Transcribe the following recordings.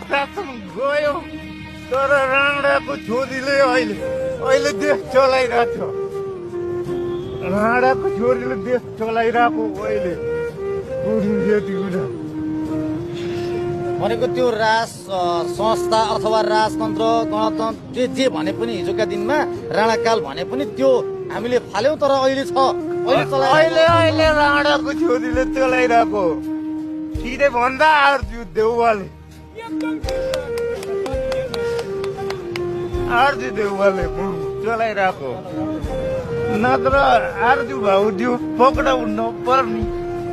शासन गयो तर राणाको छोरीले अहिले देश चलाइरहेको छ। राणाको छोरीले देश चलाइरहेको अहिले भनेको त्यो राज संस्था अथवा राजतन्त्र गणतन्त्र जे भने पनि हिजोका दिनमा राणाकाल भने पनि त्यो हामीले फाल्यौं तर अहिले छ। अहिले राणाको छोरीले चलाइरहेको सिधै भन्दा आर्जु देउवाले चलाइरहेको नत्र आर्जु भाउजू पक्राउ नपर्ने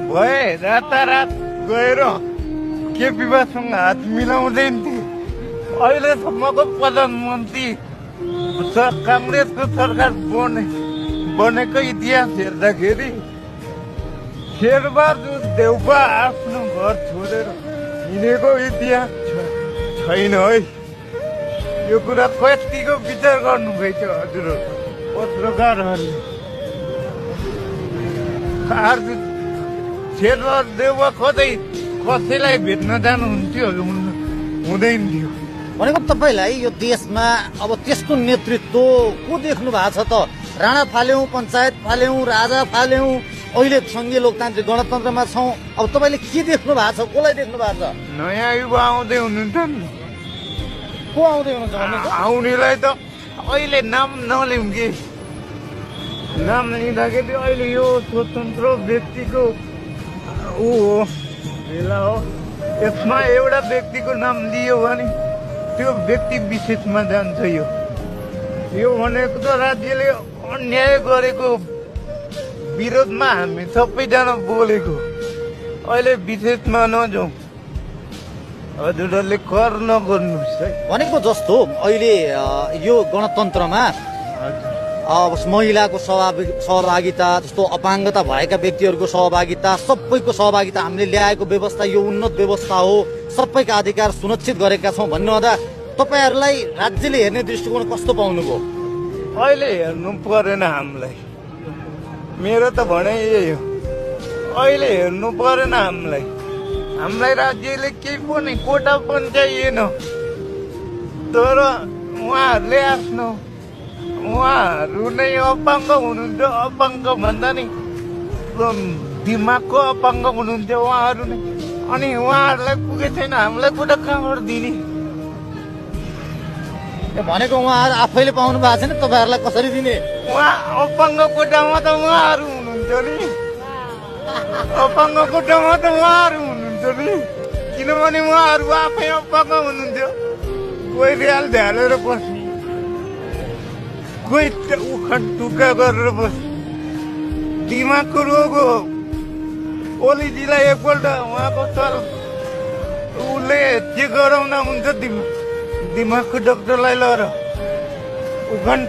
भए रातारात गएर केपीसँग हात मिलाउँदैन थिए। अहिलेसम्मको प्रधानमन्त्री काङ्ग्रेसको सरकार बनेको इतिहास हेर्दाखेरि शेरबहादुर देउवा आफ्नो घर छोडेर हिँडेको इतिहास छैन है। यो कुरा कतिको विचार गर्नुभएछ हजुरहरू पत्रकारहरूले। शेरबहादुर देउवा कसैलाई भेट्न जानुहुन्थ्यो हुँदैन थियो। भनेको तपाईँलाई यो देशमा अब त्यसको नेतृत्व को देख्नु भएको छ त? राणा फाल्यौं, पञ्चायत फाल्यौं, राजा फाल्यौं, अहिले संघीय लोकतान्त्रिक गणतन्त्रमा छौं। अब तपाईँले के देख्नु भएको छ? कसलाई देख्नु भएको छ? नयाँ युवा आउँदै हुनुहुन्छ नि। को आउँदै हुनुहुन्छ भन्नुहुन्छ? आउनेलाई त अहिले नाम नलिउँ कि नाम लिँदाखेरि अहिले यो स्वतन्त्र व्यक्तिको ऊ हो बेला हो। यसमा एउटा व्यक्तिको नाम लियो भने त्यो व्यक्ति विशेषमा जान्छ। यो भनेको त राज्यले अन्याय गरेको विरोधमा हामी सबैजना बोलेको। अहिले विशेषमा नजाउँ, हजुरहरूले कर नगर्नुहोस् है। भनेको जस्तो अहिले यो गणतन्त्रमा अब महिलाको सहभागिता जस्तो अपाङ्गता भएका व्यक्तिहरूको सहभागिता सबैको सहभागिता हामीले ल्याएको व्यवस्था यो उन्नत व्यवस्था हो, सबैका अधिकार सुनिश्चित गरेका छौँ भन्नुहुँदा तपाईँहरूलाई राज्यले हेर्ने दृष्टिकोण कस्तो पाउनुभयो? अहिले हेर्नु परेन हामीलाई, मेरो त भनाइ यही हो। अहिले हेर्नु परेन हामीलाई राज्यले केही पनि कोटा पनि चाहिएन। तर उहाँहरू नै अपाङ्ग हुनुहुन्थ्यो। अपाङ्ग भन्दा नि दिमागको अपाङ्ग हुनुहुन्थ्यो उहाँहरू नै। अनि उहाँहरूलाई पुगेको छैन, हामीलाई कोटा कहाँबाट दिने? भनेको उहाँहरू आफैले पाउनु भएको छैन, तपाईँहरूलाई कसरी दिने? उहाँ अपाङ्ग कोटामा त उहाँहरू हुनुहुन्थ्यो नि। अपाङ्ग कोटामा त उहाँहरू हुनुहुन्थ्यो नि, किनभने उहाँहरू आफै अपाङ्ग हुनुहुन्थ्यो। कोही रियाल ध्यालेर बस्ने, कोही उखान टुक्का गरेर बस्ने। दिमागको रोग हो। ओलीजीलाई एकपल्ट उहाँको सर उसले के गराउँदा हुन्छ दिमागको डाक्टरलाई लगेर उखान